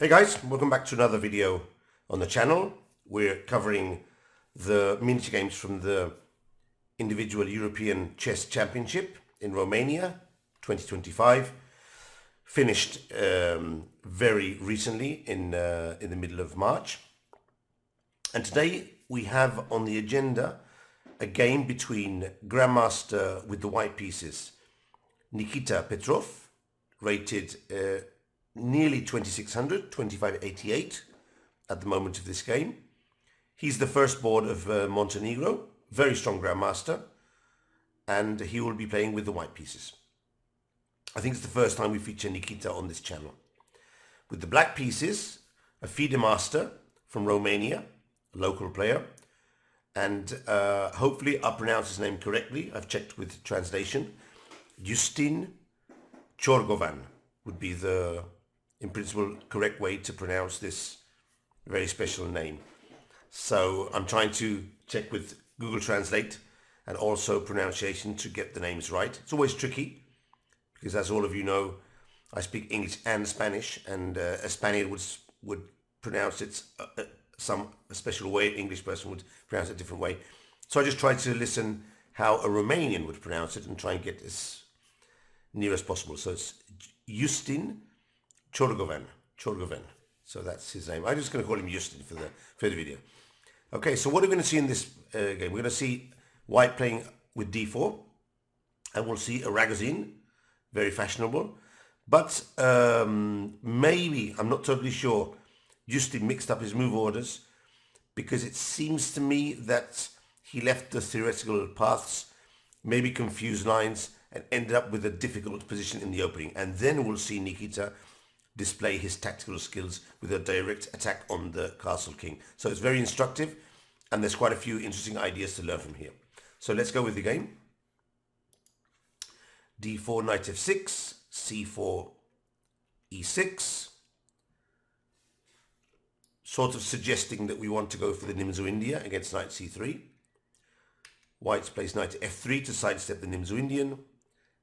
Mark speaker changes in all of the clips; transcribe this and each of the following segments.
Speaker 1: Hey guys, welcome back to another video on the channel. We're covering the miniature games from the individual European Chess Championship in Romania 2025. Finished very recently in the middle of March. And today we have on the agenda a game between Grandmaster with the white pieces, Nikita Petrov, rated nearly 2600, 2588 at the moment of this game. He's the firstborn of Montenegro, very strong grandmaster, and he will be playing with the white pieces. I think it's the first time we feature Nikita on this channel. With the black pieces, a FIDE master from Romania, a local player, and hopefully I'll pronounce his name correctly. I've checked with translation. Justin Ciorgovean would be the, in principle, correct way to pronounce this very special name. So I'm trying to check with Google Translate and also pronunciation to get the names right. It's always tricky because, as all of you know, I speak English and Spanish, and a Spaniard would pronounce it a special way. An English person would pronounce it a different way. So I just tried to listen how a Romanian would pronounce it and try and get as near as possible. So it's Justin Ciorgovean. So that's his name. I'm just going to call him Justin for the video. Okay, so what are we going to see in this game? We're going to see white playing with d4, and we'll see a Razgozin, very fashionable. But maybe, I'm not totally sure, Justin mixed up his move orders, because it seems to me that he left the theoretical paths, maybe confused lines, and ended up with a difficult position in the opening. And then we'll see Nikita display his tactical skills with a direct attack on the castle king. So it's very instructive, and there's quite a few interesting ideas to learn from here. So let's go with the game. d4, knight f6, c4, e6. Sort of suggesting that we want to go for the Nimzo India against knight c3. White's plays knight f3 to sidestep the Nimzo Indian,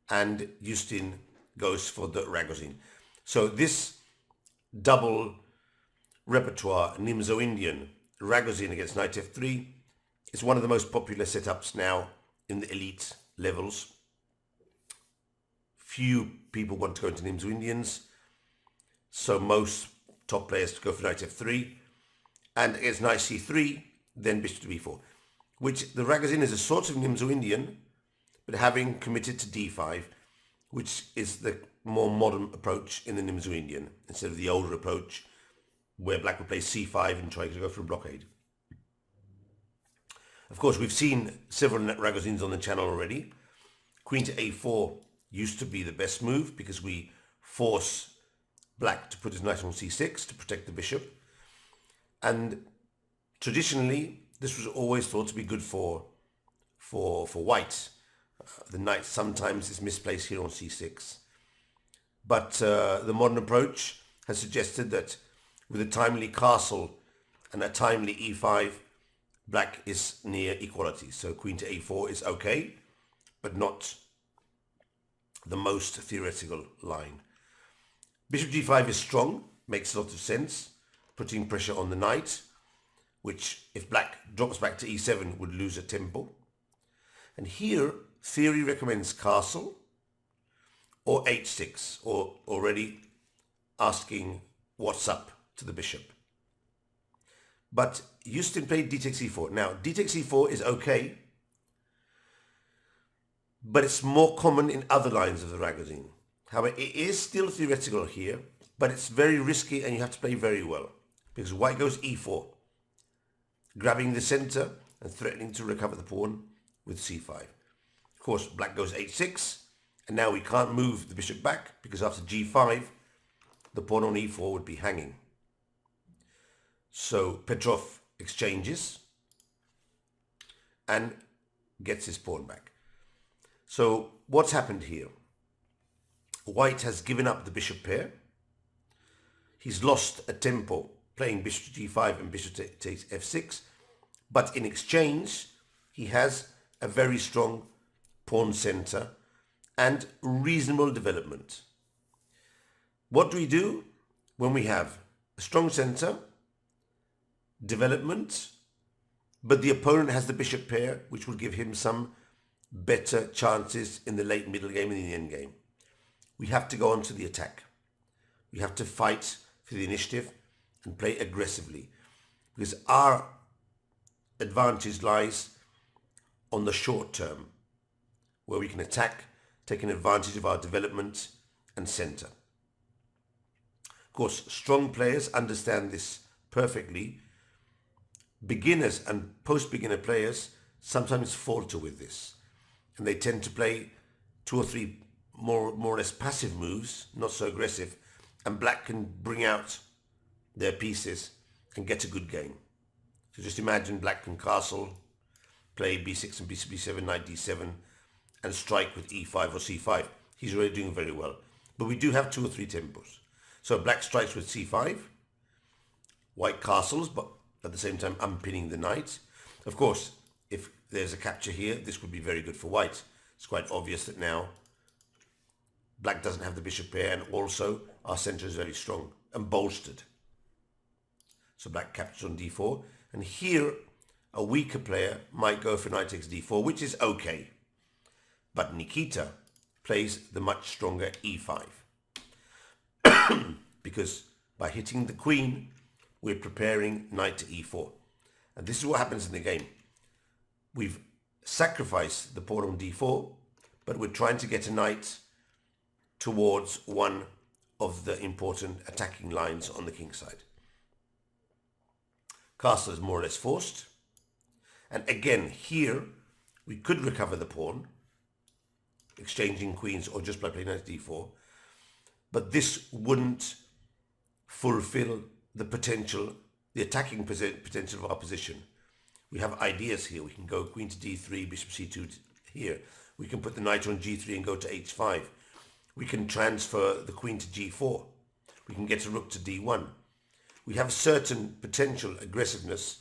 Speaker 1: and Justin goes for the Razgozin. So this double repertoire, Nimzo Indian, Razgozin against knight f3, is one of the most popular setups now in the elite levels. Few people want to go into Nimzo Indians, so most top players go for knight f3, and against knight c3, then bishop to b4, which the Razgozin is a sort of Nimzo Indian, but having committed to d5, which is the more modern approach in the Nimzo Indian, instead of the older approach where black would play c5 and try to go for a blockade. Of course, we've seen several Razgozins on the channel already. Queen to a4 used to be the best move because we force black to put his knight on c6 to protect the bishop. And traditionally, this was always thought to be good for white. The knight sometimes is misplaced here on c6. But the modern approach has suggested that with a timely castle and a timely e5, black is near equality. So queen to a4 is okay, but not the most theoretical line. Bishop g5 is strong, makes a lot of sense, putting pressure on the knight, which if black drops back to e7 would lose a tempo. And here, theory recommends castle or h6, or already asking what's up to the bishop. But Justin played d takes e4. Now, d takes e4 is okay, but it's more common in other lines of the Razgozin. However, it is still theoretical here, but it's very risky and you have to play very well, because white goes e4, grabbing the center and threatening to recover the pawn with c5. Of course, black goes h6, and now we can't move the bishop back because after g5, the pawn on e4 would be hanging. So Petrov exchanges and gets his pawn back. So what's happened here? White has given up the bishop pair. He's lost a tempo playing bishop to g5 and bishop takes f6, but in exchange, he has a very strong pawn center and reasonable development. What do we do when we have a strong centre, development, but the opponent has the bishop pair, which will give him some better chances in the late middle game and in the end game. We have to go on to the attack. We have to fight for the initiative and play aggressively, because our advantage lies on the short term, where we can attack, taking advantage of our development and centre. Of course, strong players understand this perfectly. Beginners and post-beginner players sometimes falter with this, and they tend to play 2 or 3 more or less passive moves, not so aggressive, and black can bring out their pieces and get a good game. So just imagine black can castle, play b6 and bishop b7, knight d7, and strike with e5 or c5. He's already doing very well. But we do have 2 or 3 tempos. So black strikes with c5, white castles, but at the same time unpinning the knight. Of course, if there's a capture here, this would be very good for white. It's quite obvious that now black doesn't have the bishop pair, and also our centre is very strong and bolstered. So black captures on d4, and here a weaker player might go for knight takes d4, which is okay. But Nikita plays the much stronger e5. Because by hitting the queen, we're preparing knight to e4. And this is what happens in the game. We've sacrificed the pawn on d4, but we're trying to get a knight towards one of the important attacking lines on the king side. Castle is more or less forced. And again, here, we could recover the pawn, exchanging queens or just by playing knight d4. But this wouldn't fulfill the potential, the attacking potential of our position. We have ideas here. We can go queen to d3, bishop c2 here. We can put the knight on g3 and go to h5. We can transfer the queen to g4. We can get a rook to d1. We have certain potential aggressiveness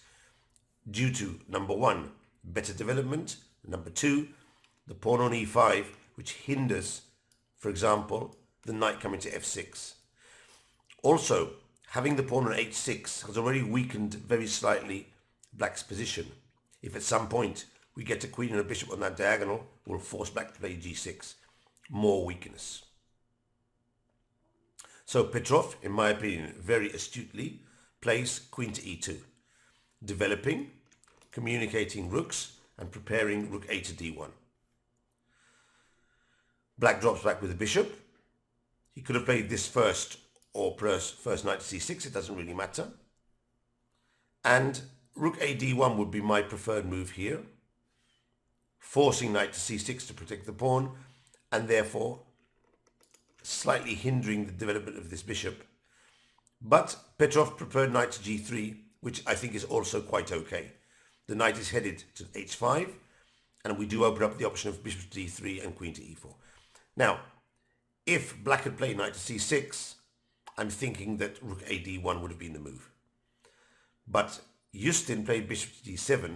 Speaker 1: due to, number 1, better development, number 2, the pawn on e5, which hinders, for example, the knight coming to f6. Also, having the pawn on h6 has already weakened very slightly black's position. If at some point we get a queen and a bishop on that diagonal, we'll force black to play g6. More weakness. So Petrov, in my opinion, very astutely plays queen to e2, developing, communicating rooks, and preparing rook a to d1. Black drops back with the bishop. He could have played this first or first knight to c6, it doesn't really matter. And rook a d1 would be my preferred move here, forcing knight to c6 to protect the pawn, and therefore slightly hindering the development of this bishop. But Petrov preferred knight to g3, which I think is also quite okay. The knight is headed to h5, and we do open up the option of bishop to d3 and queen to e4. Now, if black had played knight to c6, I'm thinking that rook a d1 would have been the move. But Justin played bishop to d7,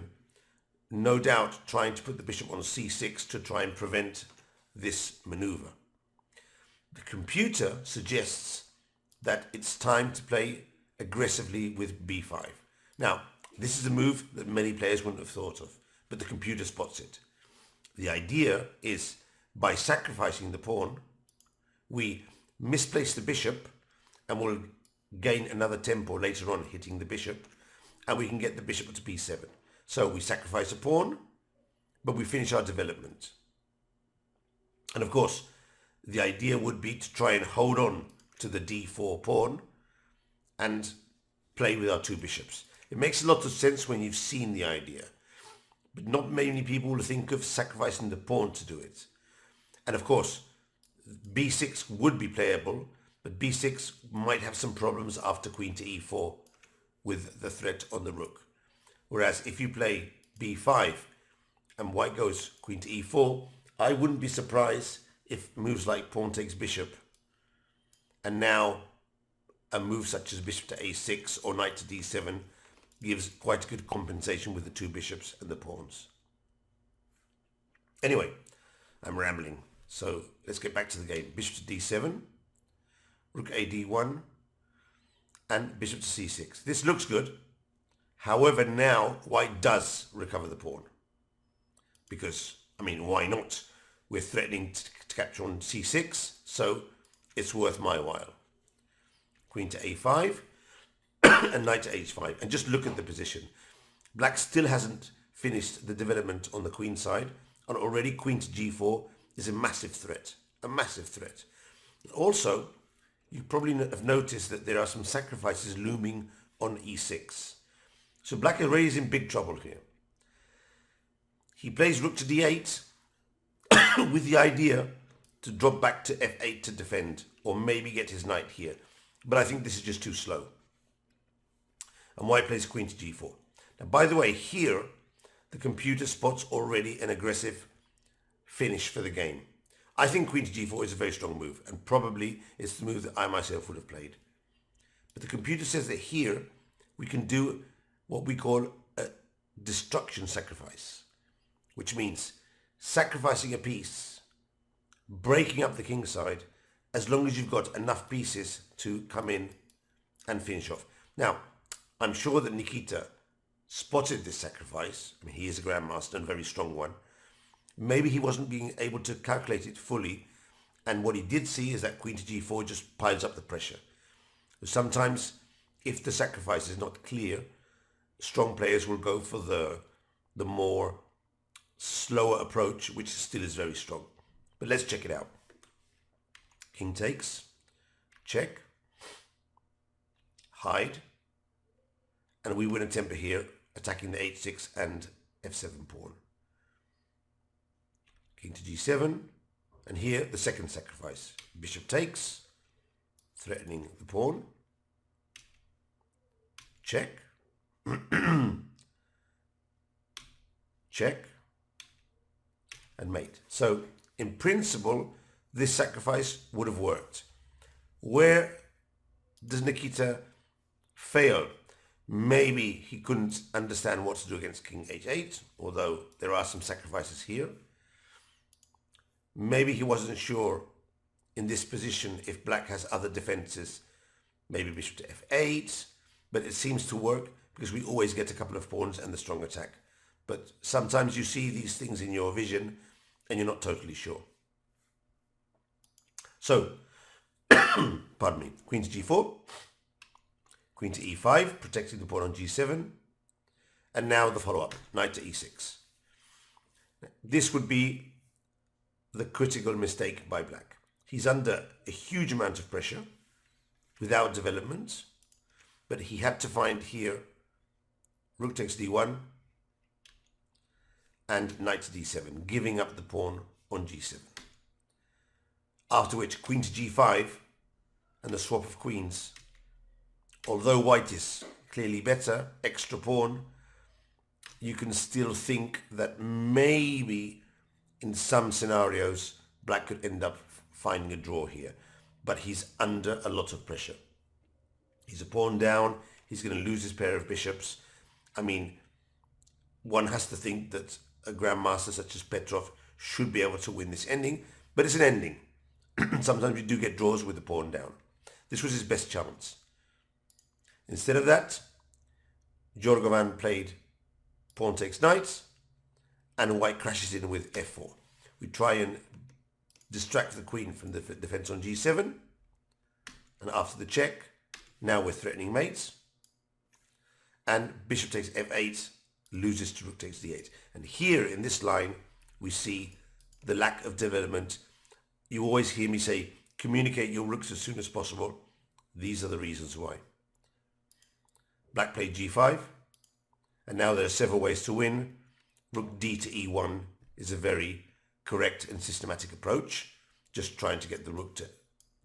Speaker 1: no doubt trying to put the bishop on c6 to try and prevent this maneuver. The computer suggests that it's time to play aggressively with b5. Now, this is a move that many players wouldn't have thought of, but the computer spots it. The idea is, by sacrificing the pawn, we misplace the bishop and we'll gain another tempo later on hitting the bishop, and we can get the bishop to b7. So we sacrifice a pawn, but we finish our development. And of course, the idea would be to try and hold on to the d4 pawn and play with our 2 bishops. It makes a lot of sense when you've seen the idea, but not many people will think of sacrificing the pawn to do it. And of course, b6 would be playable, but b6 might have some problems after queen to e4 with the threat on the rook. Whereas if you play b5 and white goes queen to e4, I wouldn't be surprised if moves like pawn takes bishop, and now a move such as bishop to a6 or knight to d7 gives quite a good compensation with the 2 bishops and the pawns. Anyway, I'm rambling. So let's get back to the game. Bishop to d7, rook a d1, and bishop to c6. This looks good. However, now white does recover the pawn. Because, I mean, why not? We're threatening to capture on c6, so it's worth my while. Queen to a5 and knight to h5. And just look at the position. Black still hasn't finished the development on the queen side, and already queen to g4 is a massive threat. A massive threat. Also, you probably have noticed that there are some sacrifices looming on e6. So black already is in big trouble here. He plays rook to d8 with the idea to drop back to f8 to defend, or maybe get his knight here. But I think this is just too slow. And white plays queen to g4. Now, by the way, here, the computer spots already an aggressive finish for the game. I think queen to g4 is a very strong move, and probably it's the move that I myself would have played. But the computer says that here, we can do what we call a destruction sacrifice, which means sacrificing a piece, breaking up the king side, as long as you've got enough pieces to come in and finish off. Now, I'm sure that Nikita spotted this sacrifice. I mean, he is a grandmaster and a very strong one. Maybe he wasn't being able to calculate it fully, and what he did see is that queen to g4 just piles up the pressure. Sometimes, if the sacrifice is not clear, strong players will go for the more slower approach, which still is very strong. But let's check it out. King takes, check, hide, and we win a temper here, attacking the h6 and f7 pawn. King to g7, and here the second sacrifice. Bishop takes, threatening the pawn. Check. Check. And mate. So, in principle, this sacrifice would have worked. Where does Nikita fail? Maybe he couldn't understand what to do against king h8, although there are some sacrifices here. Maybe he wasn't sure in this position if black has other defenses, maybe bishop to f8, but it seems to work because we always get a couple of pawns and the strong attack. But sometimes you see these things in your vision and you're not totally sure. So, pardon me, queen to g4, queen to e5, protecting the pawn on g7, and now the follow-up, knight to e6. This would be the critical mistake by black. He's under a huge amount of pressure without development, but he had to find here rook takes d1 and knight to d7, giving up the pawn on g7. After which queen to g5 and the swap of queens. Although white is clearly better, extra pawn, you can still think that maybe in some scenarios black could end up finding a draw here. But he's under a lot of pressure. He's a pawn down, he's going to lose his pair of bishops. I mean, one has to think that a grandmaster such as Petrov should be able to win this ending, but it's an ending. Sometimes you do get draws with the pawn down. This was his best chance. Instead of that, Ciorgovean played pawn takes knight, and white crashes in with f4. We try and distract the queen from the defense on g7, and after the check, now we're threatening mates, and bishop takes f8, loses to rook takes d8. And here in this line, we see the lack of development. You always hear me say, communicate your rooks as soon as possible. These are the reasons why. Black played g5, and now there are several ways to win. Rook d to e1 is a very correct and systematic approach, just trying to get the rook to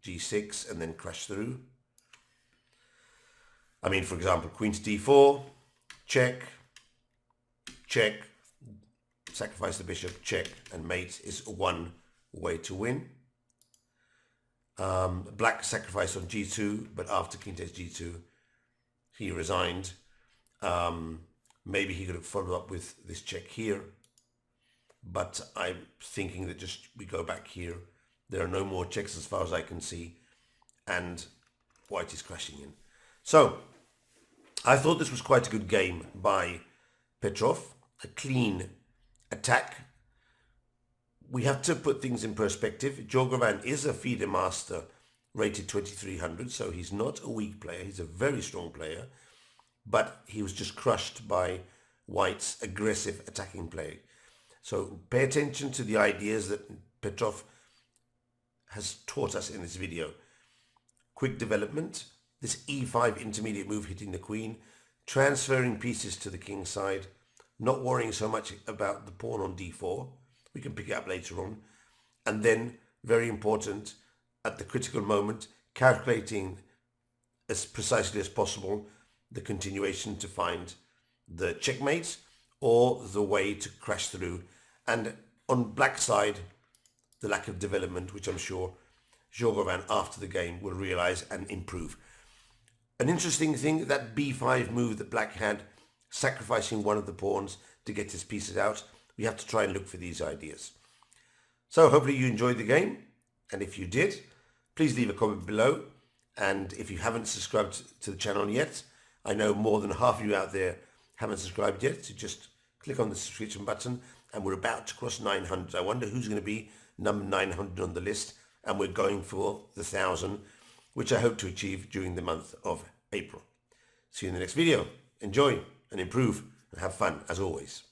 Speaker 1: g6 and then crash through. I mean, for example, queen to d4, check, check, sacrifice the bishop, check, and mate is one way to win. Black sacrificed on g2, but after king takes g2, he resigned. Maybe he could have followed up with this check here, but I'm thinking that just we go back here. There are no more checks as far as I can see, and white is crashing in. So, I thought this was quite a good game by Petrov, a clean attack. We have to put things in perspective. Ciorgovean is a FIDE master rated 2300, so he's not a weak player. He's a very strong player, but he was just crushed by White's aggressive attacking play. So pay attention to the ideas that Petrov has taught us in this video. Quick development, this e5 intermediate move hitting the queen, transferring pieces to the king side, not worrying so much about the pawn on d4. We can pick it up later on. And then, very important, at the critical moment, calculating as precisely as possible the continuation to find the checkmate or the way to crash through. And on black side, the lack of development, which I'm sure Ciorgovean after the game will realize and improve. An interesting thing, that b5 move that black had, sacrificing one of the pawns to get his pieces out. We have to try and look for these ideas. So hopefully you enjoyed the game, and if you did, please leave a comment below. And if you haven't subscribed to the channel yet, I know more than half of you out there haven't subscribed yet, so just click on the subscription button, and we're about to cross 900. I wonder who's going to be number 900 on the list, and we're going for the 1,000, which I hope to achieve during the month of April. See you in the next video. Enjoy and improve and have fun as always.